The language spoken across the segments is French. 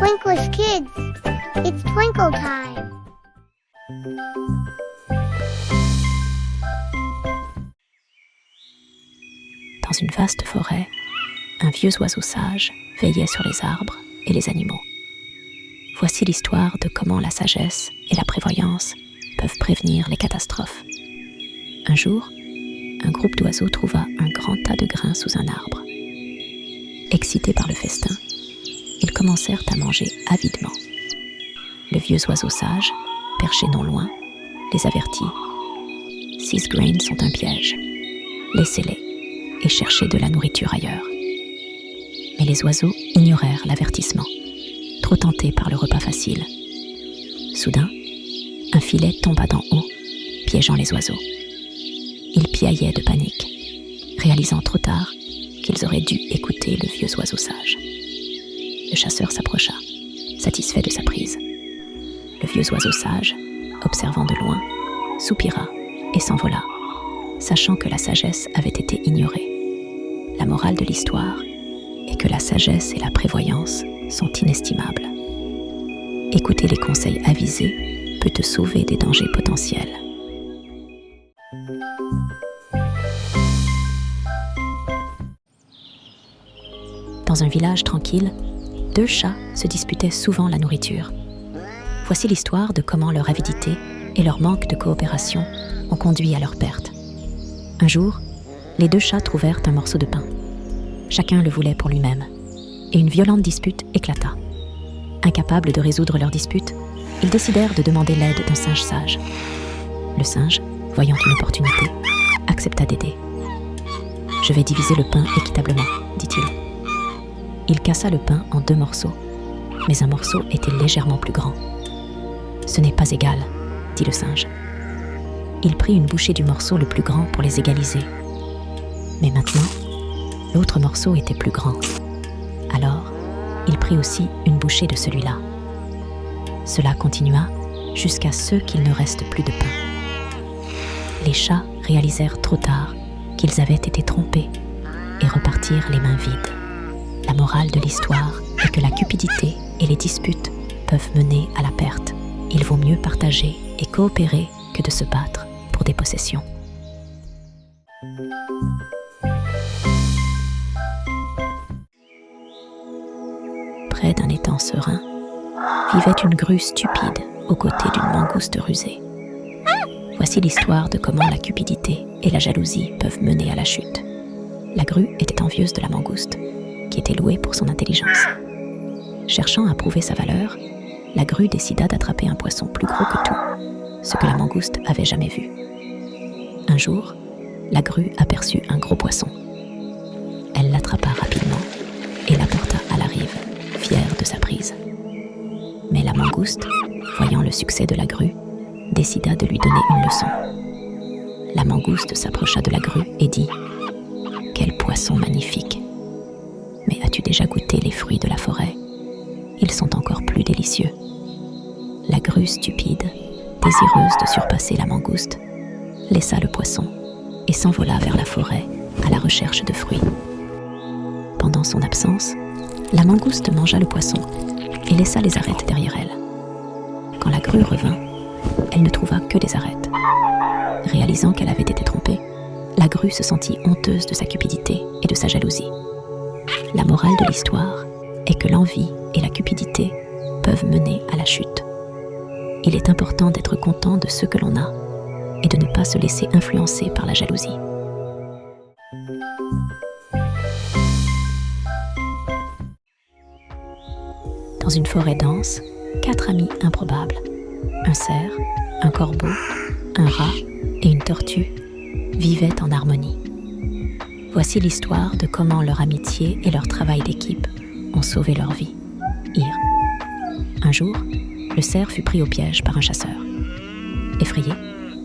Twinklish kids, it's twinkle time. Dans une vaste forêt, un vieux oiseau sage veillait sur les arbres et les animaux. Voici l'histoire de comment la sagesse et la prévoyance peuvent prévenir les catastrophes. Un jour, un groupe d'oiseaux trouva un grand tas de grains sous un arbre. Excités par le festin, ils commencèrent à manger avidement. Le vieux oiseau sage, perché non loin, les avertit. 6 grains sont un piège. Laissez-les et cherchez de la nourriture ailleurs. Mais les oiseaux ignorèrent l'avertissement, trop tentés par le repas facile. Soudain, un filet tomba d'en haut, piégeant les oiseaux. Ils piaillaient de panique, réalisant trop tard qu'ils auraient dû écouter le vieux oiseau sage. Le chasseur s'approcha, satisfait de sa prise. Le vieux oiseau sage, observant de loin, soupira et s'envola, sachant que la sagesse avait été ignorée. La morale de l'histoire est que la sagesse et la prévoyance sont inestimables. Écouter les conseils avisés peut te sauver des dangers potentiels. Dans un village tranquille, 2 chats se disputaient souvent la nourriture. Voici l'histoire de comment leur avidité et leur manque de coopération ont conduit à leur perte. Un jour, les 2 chats trouvèrent un morceau de pain. Chacun le voulait pour lui-même, et une violente dispute éclata. Incapables de résoudre leur dispute, ils décidèrent de demander l'aide d'un singe sage. Le singe, voyant une opportunité, accepta d'aider. « Je vais diviser le pain équitablement, » dit-il. Il cassa le pain en 2 morceaux, mais un morceau était légèrement plus grand. « Ce n'est pas égal, » dit le singe. Il prit une bouchée du morceau le plus grand pour les égaliser. Mais maintenant, l'autre morceau était plus grand. Alors, il prit aussi une bouchée de celui-là. Cela continua jusqu'à ce qu'il ne reste plus de pain. Les chats réalisèrent trop tard qu'ils avaient été trompés et repartirent les mains vides. La morale de l'histoire est que la cupidité et les disputes peuvent mener à la perte. Il vaut mieux partager et coopérer que de se battre pour des possessions. Près d'un étang serein, vivait une grue stupide aux côtés d'une mangouste rusée. Voici l'histoire de comment la cupidité et la jalousie peuvent mener à la chute. La grue était envieuse de la mangouste, qui était louée pour son intelligence. Cherchant à prouver sa valeur, la grue décida d'attraper un poisson plus gros que tout, ce que la mangouste avait jamais vu. Un jour, la grue aperçut un gros poisson. Elle l'attrapa rapidement et l'apporta à la rive, fière de sa prise. Mais la mangouste, voyant le succès de la grue, décida de lui donner une leçon. La mangouste s'approcha de la grue et dit « Quel poisson magnifique! Mais as-tu déjà goûté les fruits de la forêt? Ils sont encore plus délicieux. » La grue stupide, désireuse de surpasser la mangouste, laissa le poisson et s'envola vers la forêt à la recherche de fruits. Pendant son absence, la mangouste mangea le poisson et laissa les arêtes derrière elle. Quand la grue revint, elle ne trouva que des arêtes. Réalisant qu'elle avait été trompée, la grue se sentit honteuse de sa cupidité et de sa jalousie. La morale de l'histoire est que l'envie et la cupidité peuvent mener à la chute. Il est important d'être content de ce que l'on a et de ne pas se laisser influencer par la jalousie. Dans une forêt dense, 4 amis improbables, un cerf, un corbeau, un rat et une tortue, vivaient en harmonie. Voici l'histoire de comment leur amitié et leur travail d'équipe ont sauvé leur vie. Un jour, le cerf fut pris au piège par un chasseur. Effrayé,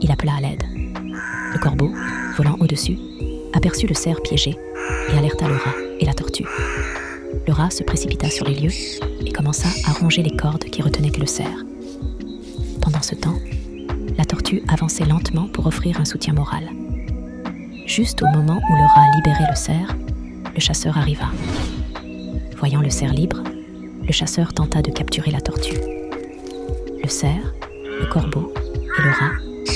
il appela à l'aide. Le corbeau, volant au-dessus, aperçut le cerf piégé et alerta le rat et la tortue. Le rat se précipita sur les lieux et commença à ronger les cordes qui retenaient le cerf. Pendant ce temps, la tortue avançait lentement pour offrir un soutien moral. Juste au moment où le rat libérait le cerf, le chasseur arriva. Voyant le cerf libre, le chasseur tenta de capturer la tortue. Le cerf, le corbeau et le rat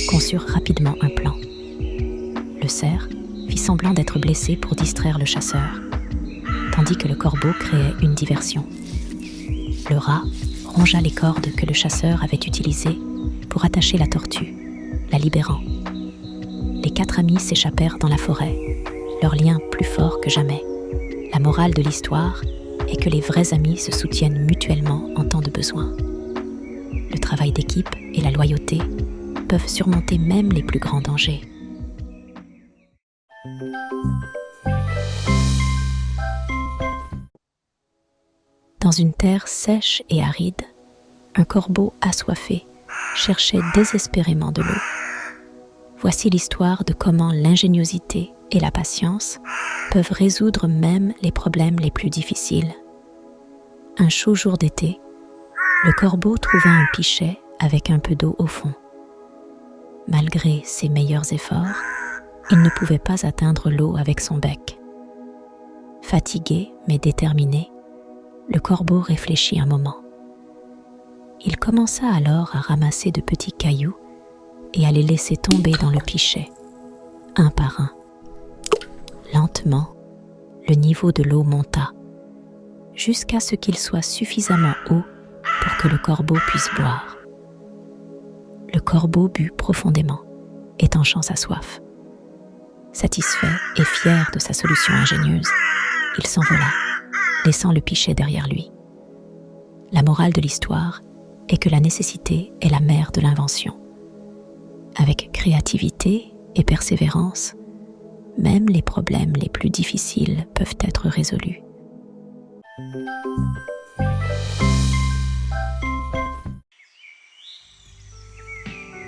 conçurent rapidement un plan. Le cerf fit semblant d'être blessé pour distraire le chasseur, tandis que le corbeau créait une diversion. Le rat rongea les cordes que le chasseur avait utilisées pour attacher la tortue, la libérant. Les 4 amis s'échappèrent dans la forêt, leur lien plus fort que jamais. La morale de l'histoire est que les vrais amis se soutiennent mutuellement en temps de besoin. Le travail d'équipe et la loyauté peuvent surmonter même les plus grands dangers. Dans une terre sèche et aride, un corbeau assoiffé cherchait désespérément de l'eau. Voici l'histoire de comment l'ingéniosité et la patience peuvent résoudre même les problèmes les plus difficiles. Un chaud jour d'été, le corbeau trouva un pichet avec un peu d'eau au fond. Malgré ses meilleurs efforts, il ne pouvait pas atteindre l'eau avec son bec. Fatigué mais déterminé, le corbeau réfléchit un moment. Il commença alors à ramasser de petits cailloux et à les laisser tomber dans le pichet, un par un. Lentement, le niveau de l'eau monta, jusqu'à ce qu'il soit suffisamment haut pour que le corbeau puisse boire. Le corbeau but profondément, étanchant sa soif. Satisfait et fier de sa solution ingénieuse, il s'envola, laissant le pichet derrière lui. La morale de l'histoire est que la nécessité est la mère de l'invention. Avec créativité et persévérance, même les problèmes les plus difficiles peuvent être résolus.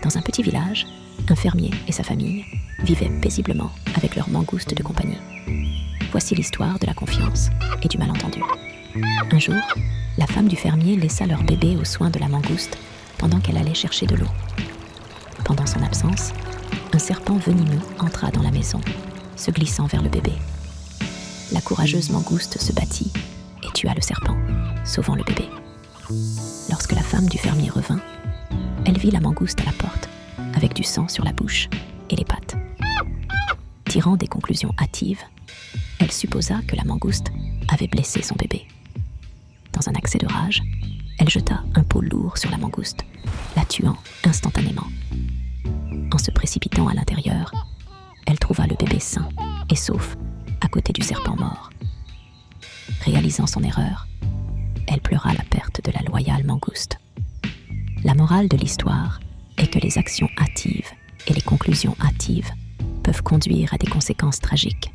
Dans un petit village, un fermier et sa famille vivaient paisiblement avec leurs mangoustes de compagnie. Voici l'histoire de la confiance et du malentendu. Un jour, la femme du fermier laissa leur bébé aux soins de la mangouste pendant qu'elle allait chercher de l'eau. Pendant son absence, un serpent venimeux entra dans la maison, se glissant vers le bébé. La courageuse mangouste se battit et tua le serpent, sauvant le bébé. Lorsque la femme du fermier revint, elle vit la mangouste à la porte, avec du sang sur la bouche et les pattes. Tirant des conclusions hâtives, elle supposa que la mangouste avait blessé son bébé. Dans un accès de rage, elle jeta un pot lourd sur la mangouste, la tuant instantanément. En se précipitant à l'intérieur, elle trouva le bébé sain et sauf à côté du serpent mort. Réalisant son erreur, elle pleura la perte de la loyale mangouste. La morale de l'histoire est que les actions hâtives et les conclusions hâtives peuvent conduire à des conséquences tragiques.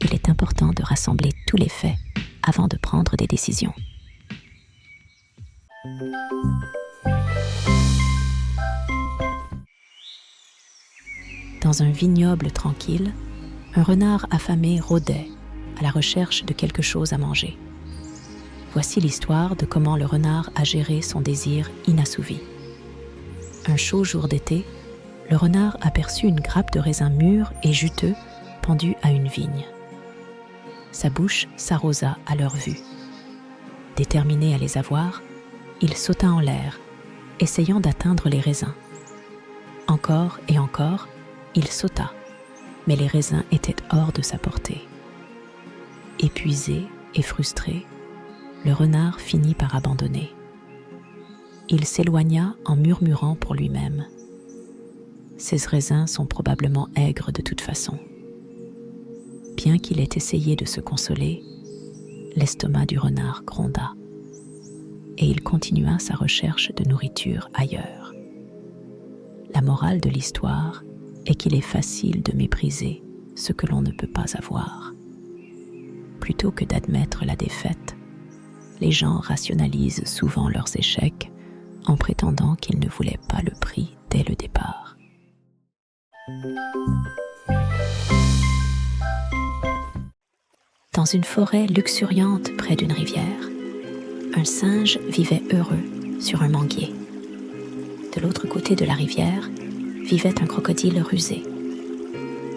Il est important de rassembler tous les faits avant de prendre des décisions. Dans un vignoble tranquille, un renard affamé rôdait à la recherche de quelque chose à manger. Voici l'histoire de comment le renard a géré son désir inassouvi. Un chaud jour d'été, le renard aperçut une grappe de raisins mûrs et juteux pendue à une vigne. Sa bouche s'arrosa à leur vue. Déterminé à les avoir, il sauta en l'air, essayant d'atteindre les raisins. Encore et encore, il sauta, mais les raisins étaient hors de sa portée. Épuisé et frustré, le renard finit par abandonner. Il s'éloigna en murmurant pour lui-même. Ces raisins sont probablement aigres de toute façon. Bien qu'il ait essayé de se consoler, l'estomac du renard gronda et il continua sa recherche de nourriture ailleurs. La morale de l'histoire est qu'il est facile de mépriser ce que l'on ne peut pas avoir. Plutôt que d'admettre la défaite, les gens rationalisent souvent leurs échecs en prétendant qu'ils ne voulaient pas le prix dès le départ. Dans une forêt luxuriante près d'une rivière, un singe vivait heureux sur un manguier. De l'autre côté de la rivière vivait un crocodile rusé.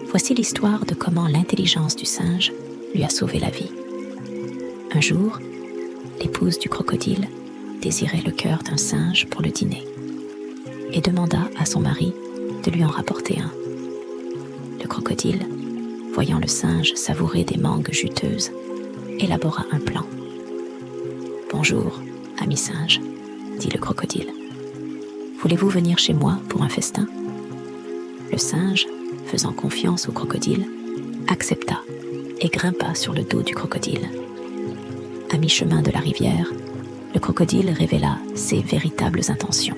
Voici l'histoire de comment l'intelligence du singe lui a sauvé la vie. Un jour, l'épouse du crocodile désirait le cœur d'un singe pour le dîner et demanda à son mari de lui en rapporter un. Le crocodile, voyant le singe savourer des mangues juteuses, élabora un plan. « Bonjour, ami singe, dit le crocodile. Voulez-vous venir chez moi pour un festin ?» Le singe, faisant confiance au crocodile, accepta et grimpa sur le dos du crocodile. À mi-chemin de la rivière, le crocodile révéla ses véritables intentions.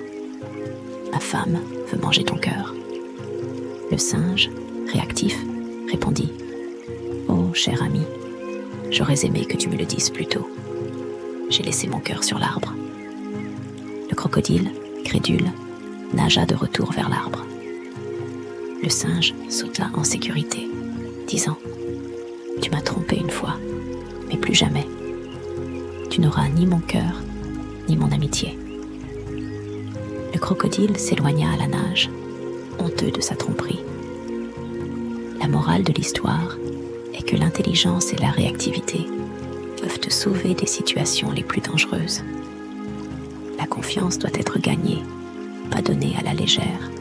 « Ma femme veut manger ton cœur. » Le singe, réactif, répondit « Oh, cher ami, j'aurais aimé que tu me le dises plus tôt. J'ai laissé mon cœur sur l'arbre. » Le crocodile, crédule, nagea de retour vers l'arbre. Le singe sauta en sécurité, disant « Tu m'as trompé une fois, mais plus jamais. Tu n'auras ni mon cœur, ni mon amitié. » Le crocodile s'éloigna à la nage, honteux de sa tromperie. La morale de l'histoire est que l'intelligence et la réactivité peuvent te sauver des situations les plus dangereuses. La confiance doit être gagnée, pas donnée à la légère.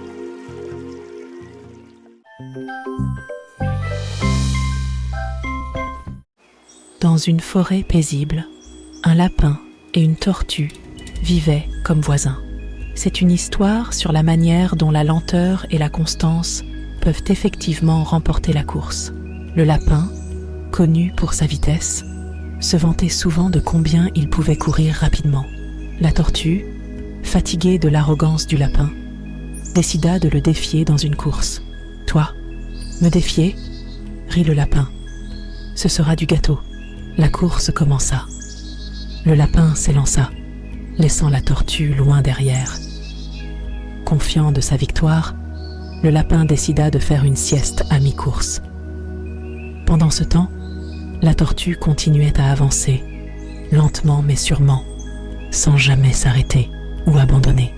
Dans une forêt paisible, un lapin et une tortue vivaient comme voisins. C'est une histoire sur la manière dont la lenteur et la constance peuvent effectivement remporter la course. Le lapin, connu pour sa vitesse, se vantait souvent de combien il pouvait courir rapidement. La tortue, fatiguée de l'arrogance du lapin, décida de le défier dans une course. « Toi, me défier ?» rit le lapin. « Ce sera du gâteau. » La course commença. Le lapin s'élança, laissant la tortue loin derrière. Confiant de sa victoire, le lapin décida de faire une sieste à mi-course. Pendant ce temps, la tortue continuait à avancer, lentement mais sûrement, sans jamais s'arrêter ou abandonner.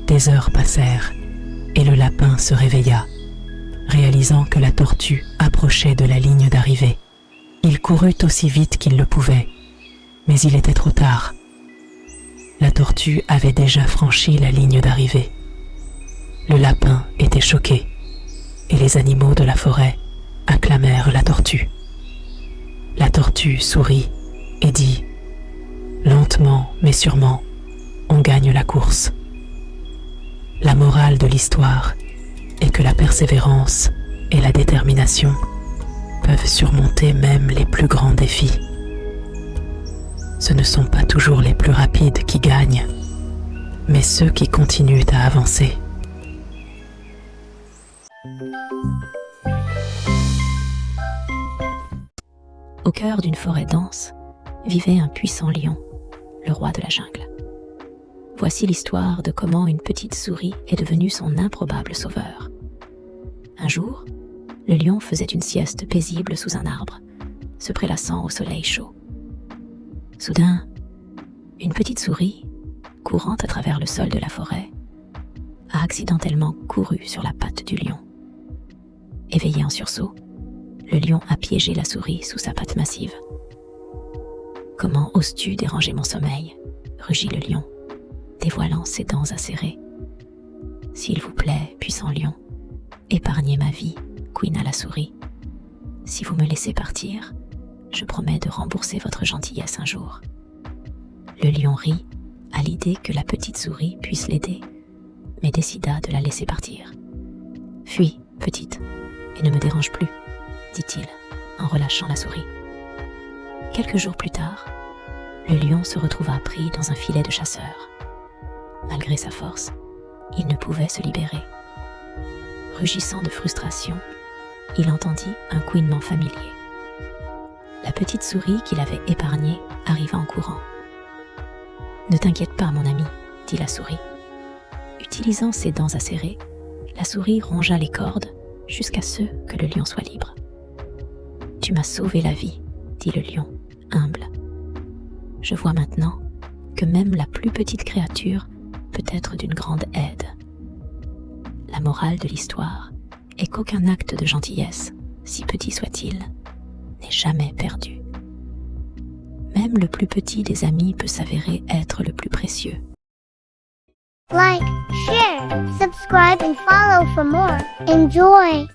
Des heures passèrent et le lapin se réveilla, réalisant que la tortue approchait de la ligne d'arrivée. Il courut aussi vite qu'il le pouvait, mais il était trop tard. La tortue avait déjà franchi la ligne d'arrivée. Le lapin était choqué, et les animaux de la forêt acclamèrent la tortue. La tortue sourit et dit « Lentement mais sûrement, on gagne la course. » La morale de l'histoire est que la persévérance et la détermination peuvent surmonter même les plus grands défis. Ce ne sont pas toujours les plus rapides qui gagnent, mais ceux qui continuent à avancer. Au cœur d'une forêt dense, vivait un puissant lion, le roi de la jungle. Voici l'histoire de comment une petite souris est devenue son improbable sauveur. Un jour, le lion faisait une sieste paisible sous un arbre, se prélassant au soleil chaud. Soudain, une petite souris, courant à travers le sol de la forêt, a accidentellement couru sur la patte du lion. Éveillé en sursaut, le lion a piégé la souris sous sa patte massive. « Comment oses-tu déranger mon sommeil ?» rugit le lion, dévoilant ses dents acérées. « S'il vous plaît, puissant lion, épargnez ma vie, couina la souris. Si vous me laissez partir, je promets de rembourser votre gentillesse un jour. » Le lion rit à l'idée que la petite souris puisse l'aider, mais décida de la laisser partir. « Fuis, petite, et ne me dérange plus, » dit-il en relâchant la souris. Quelques jours plus tard, le lion se retrouva pris dans un filet de chasseurs. Malgré sa force, il ne pouvait se libérer. Rugissant de frustration, il entendit un couinement familier. La petite souris qu'il avait épargnée arriva en courant. « Ne t'inquiète pas, mon ami, » dit la souris. Utilisant ses dents acérées, la souris rongea les cordes jusqu'à ce que le lion soit libre. « Tu m'as sauvé la vie, » dit le lion, humble. « Je vois maintenant que même la plus petite créature peut être d'une grande aide. » La morale de l'histoire est qu'aucun acte de gentillesse, si petit soit-il, n'est jamais perdu. Même le plus petit des amis peut s'avérer être le plus précieux. Like, share, subscribe, and follow for more. Enjoy!